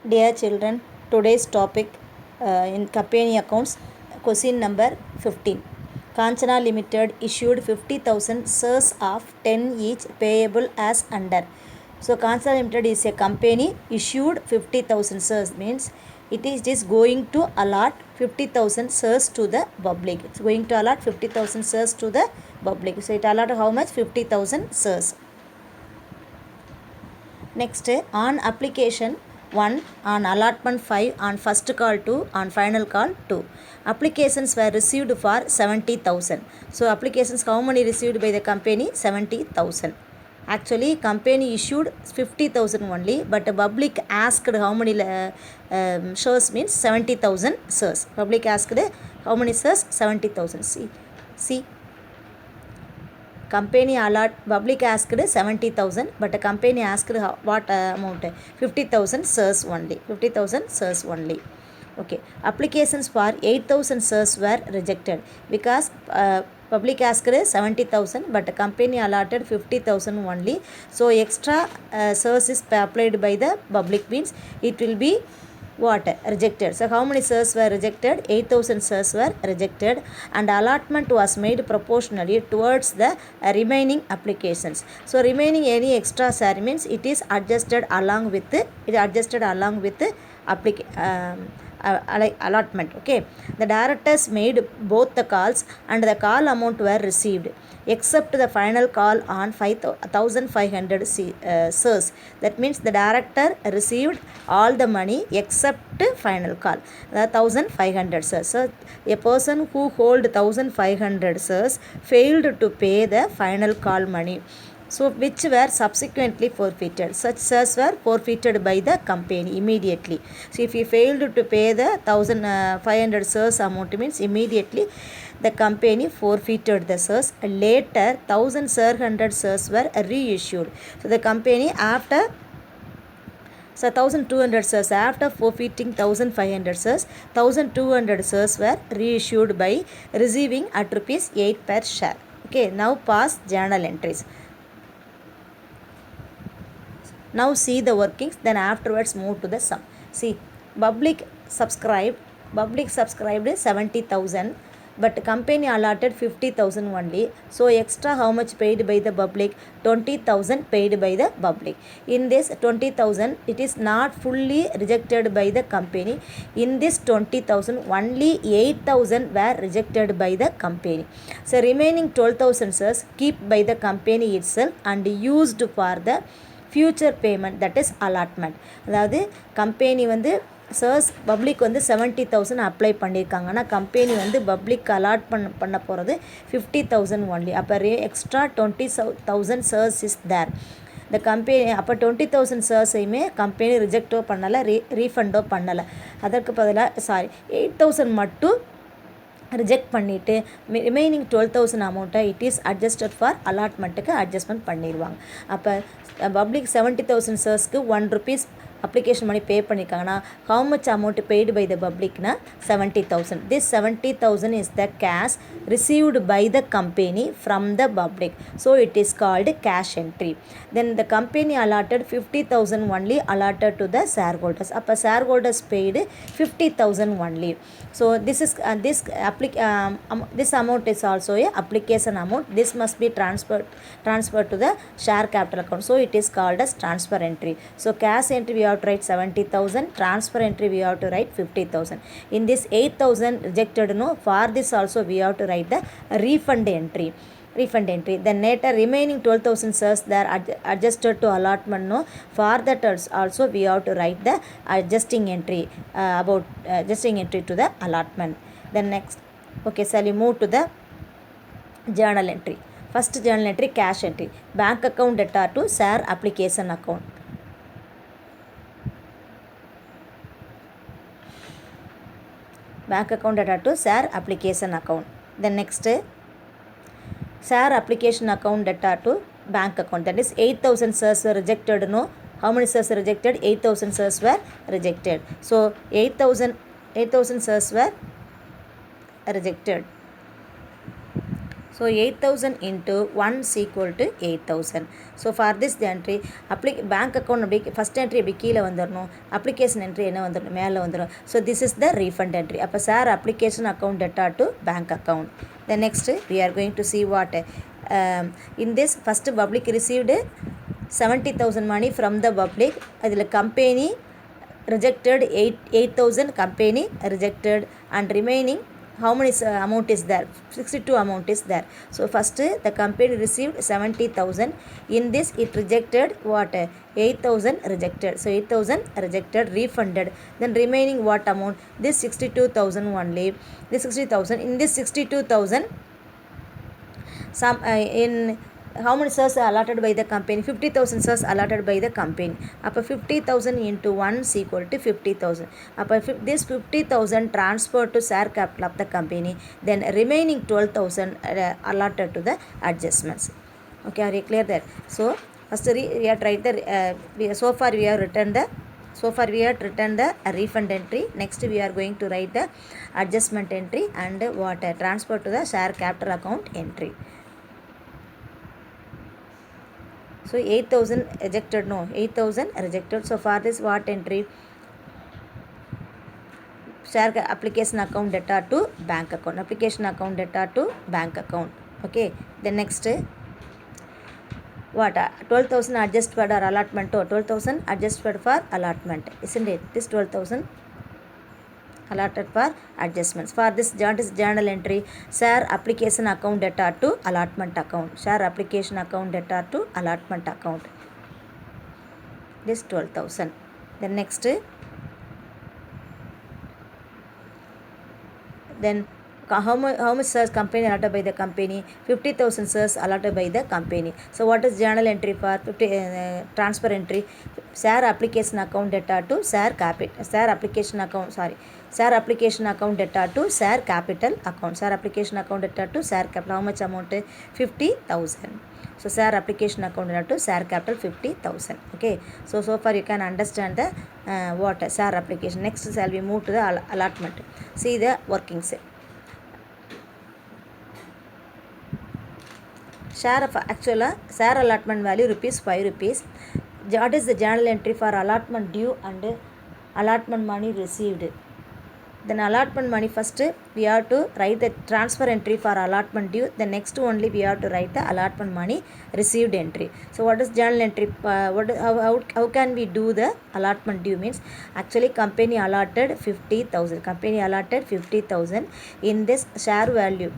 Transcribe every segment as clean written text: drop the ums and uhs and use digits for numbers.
Dear children, today's topic in company accounts, question number 15. Kanchana Limited issued 50,000 shares of 10 each payable as under. So Kanchana Limited is a company issued 50,000 shares, means it is just going to allot 50,000 shares to the public. It's going to allot 50,000 shares to the public. So it allotted how much? 50,000 shares. Next, on application 1, on allotment 5, on first call 2, on final call 2. Applications were received for 70,000. So applications how many received by the company? 70,000. Actually company issued 50,000 only, but the public asked how many shares, means 70,000 shares. Public asked how many shares? 70,000. See. Company public asked 70,000, but the company asked what amount? 50,000 shares only. 50,000 shares only. Okay. Applications for 8,000 shares were rejected because public asked 70,000, but the company allotted 50,000 only. So extra shares is applied by the public, means it will be what? Rejected. So how many shares were rejected? 8,000 shares were rejected, and allotment was made proportionally towards the remaining applications. So remaining any extra share, means it is adjusted along with allotment. Okay, the directors made both the calls and the call amount were received except the final call on 1,500 shares. That means the director received all the money except final call, the 1,500 shares. So a person who hold 1,500 shares failed to pay the final call money, so which were subsequently forfeited. Such shares were forfeited by the company immediately. So if he failed to pay the 1,500 shares amount, means immediately the company forfeited the shares. Later 1,700 shares were reissued. So the company after 1,200 shares, after forfeiting 1,500 shares, 1,200 shares were reissued by receiving at rupees 8 per share. Okay, now pass journal entries. Now see the workings, then afterwards move to the sum. See, public subscribed 70,000, but company allotted 50,000 only. So extra how much paid by the public? 20,000 paid by the public. In this 20,000, it is not fully rejected by the company. In this 20,000, only 8,000 were rejected by the company. So remaining 12,000 shares kept by the company itself and used for the future payment, that is allotment. அதாவது company வந்து சர்ஸ் public வந்து 70,000 apply பண்ணியிருக்காங்க, ஆனால் company வந்து public allot பண்ண போகிறது 50,000 only. அப்போ extra 20,000 சர்ஸ் is there. இந்த கம்பெனி அப்போ 20,000 ஷேர்ஸையுமே கம்பெனி ரிஜெக்டோ பண்ணலை, ரீஃபண்டோ பண்ணலை. அதற்கு பதிலாக 8,000 மட்டும் ரிஜெக்ட் பண்ணிவிட்டு ரிமைனிங் 12,000 அமௌண்ட்டை இட் இஸ் அட்ஜஸ்டட் ஃபார் அலாட்மெண்ட்டுக்கு அட்ஜஸ்ட்மெண்ட் பண்ணிடுவாங்க. அப்போ பப்ளிக் 70,000 ஷேர்ஸ்க்கு ₹1 அப்ளிகேஷன் பண்ணி பே பண்ணியிருக்காங்கன்னா how much amount paid by the பப்ளிக்னா 70,000. This 70,000 is the cash received by the company from the public. So it is called cash entry. Then the company allotted 50,000 only allotted to the shareholders. அப்போ shareholders paid 50,000 only. So this is this amount is also a application amount. This must be transferred to the share capital account. So it is called as transfer entry. So cash entry we have to write 70,000, transfer entry we have to write 50,000. In this 8,000 rejected, no, for this also we have to write the refund entry. Then later remaining 12,000 shares they are adjusted to allotment, no, for that also we have to write the adjusting entry adjusting entry to the allotment. Then next, okay, shall we move to the journal entry. First journal entry, cash entry. Bank account debtor to share application account. Bank account debtor to share application account. Then next, share application account debtor to bank account. That is 8,000 shares were rejected, no. How many shares were rejected? 8,000 shares were rejected. So 8,000 shares were rejected. So 8,000 into 1 is equal to 8,000. So for this the entry bank account first entry எப்படி கீழே வந்துடணும், application entry என்ன வந்துடணும், மேலே வந்துடும். So this is the refund entry. அப்போ sir application account data to bank account. Then next we are going to see what in this first public received 70,000 money from the public. அதில் company rejected 8,000 company rejected, and remaining how many amount is there, 62 amount is there. So first the company received 70,000, in this it rejected what 8,000 rejected, so 8,000 rejected, refunded. Then remaining what amount, this 62,000 only, this 60,000, in this 62,000 some in how many shares are allotted by the company, 50,000 shares allotted by the company. அப்போ 50,000 into 1 is equal to 50,000. அப்போ this 50,000 transferred to share capital of the company, then remaining 12,000 allotted to the adjustments. Okay, are you clear there? So first we have tried the so far we have written the refund entry. Next we are going to write the adjustment entry and what transfer to the share capital account entry. So 8,000 rejected, no, 8,000 rejected. So for this what entry, share application account data to bank account, application account data to bank account. Okay, then next what 12,000 adjusted for allotment, 12,000 adjusted for allotment, isn't it? This 12,000 allotted for adjustments. For this journal entry, share application account data to allotment account, share application account data to allotment account, this 12,000. Then next, then how much shares company allotted by the company, 50,000 shares allotted by the company. So what is journal entry for 50 transfer entry, share application account data to share capital, share application account data to share capital account, share application account data to share capital, how much amount, 50,000. So share application account data to share capital 50,000. Okay, so far you can understand the what share application. Next shall we move to the allotment, see the workings. Share of actual share allotment value ₹5. What is the journal entry for allotment due and allotment money received? Then allotment money, first we have to write the transfer entry for allotment due, the next only we have to write the allotment money received entry. So what is journal entry, how can we do the allotment due means, actually company allotted 50,000, company allotted 50,000, in this share value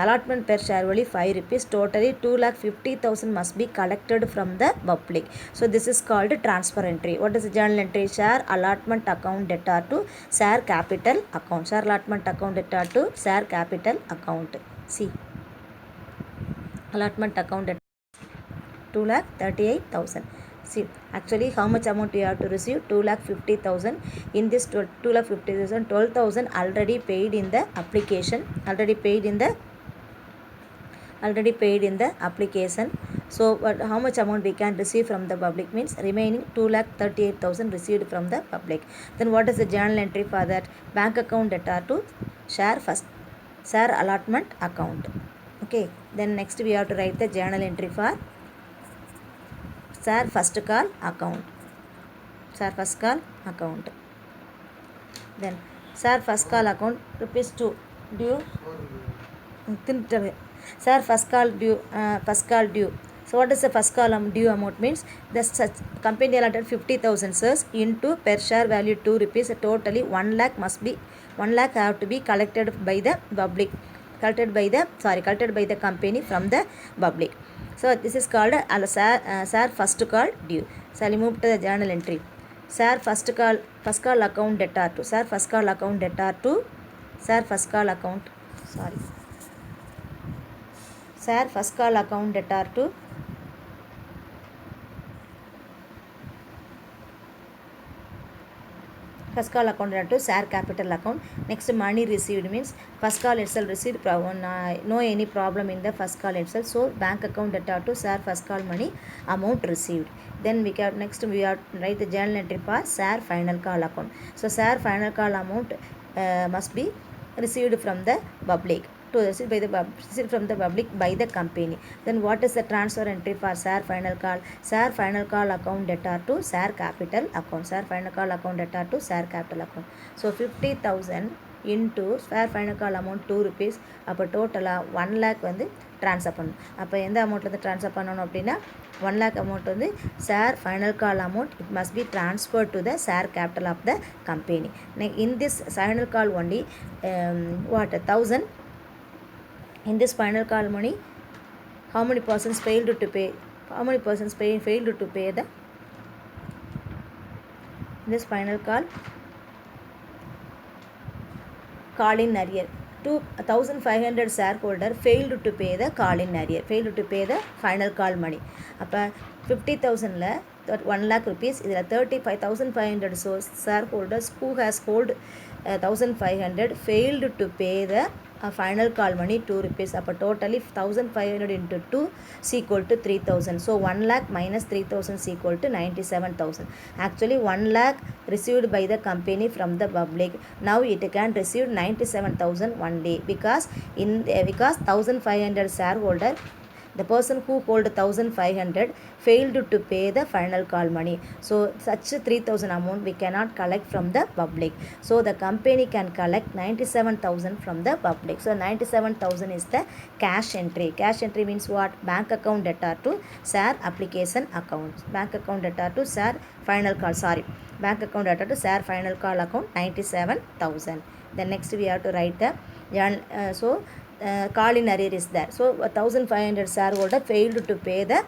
allotment per share value ₹5, totally 2,50,000 must be collected from the public. So this is called transfer entry. What is the journal entry, share allotment account data to share capital account, share allotment account data to share capital account. See, allotment account data 2,38,000. See, actually how much amount you have to receive, 2,50,000. in this 2,50,000, 12,000 already paid in the application, already paid in the application. So how much amount we can receive from the public means, remaining 2,38,000 received from the public. Then what is the journal entry for that, bank account data to share allotment account. Okay, then next we have to write the journal entry for share first call account, share first call account. Then share first call account ₹2 due, share first call due, So what is the first call due amount means, the company allotted 50,000 shares into per share value ₹2, totally 1 lakh must be, 1 lakh have to be collected by the public, collected by the company from the public. So this is called share first call due. So I move to the journal entry, share first call account data to share first call account data to share first call account, share first call account data to first call account data to share capital account. Next, money received means first call itself received, no any problem in the first call itself, so bank account data to share first call money amount received. Then we can next we have write the journal entry for share final call account. So share final call amount must be received from the public. to received from the public by the company. Then what is the transfer entry for share final call? Share final call account debtor to share capital account. Share final call account debtor to share capital account. So 50,000 into share final call amount 2 rupees. அப்போ டோட்டலாக 1 lakh வந்து transfer பண்ணணும். அப்போ எந்த amount வந்து transfer பண்ணணும் அப்படின்னா 1 lakh amount வந்து share final call amount, it must be transferred to the share capital of the company. In this final call only, what 1000 in this final call money, how many persons failed to pay? How many persons failed to pay the this final call in arrear? 2,500 shareholder failed to pay the call in arrear, failed to pay the final call money. அப்போ 50,000ல 1 lakh rupees, இதில் 35,500 shareholders who has hold 1,500 failed to pay the final call money 2 rupees. அப்போ totally 1,500 into 2 is equal to 3,000. So 1 lakh minus 3,000 is equal to 97,000. Actually 1 lakh received by the company from the public. Now it can receive 97,000 one day because 1,500 shareholder, the person who hold 1,500 failed to pay the final call money. So such 3,000 amount we cannot collect from the public. So the company can collect 97,000 from the public. So 97,000 is the cash entry. Cash entry means what? Bank account debtor to share application account. Bank account debtor to share final call. Sorry. Bank account debtor to share final call account 97,000. Then next we have to write the call in arrear is there. So 1,500 shareholder failed to pay the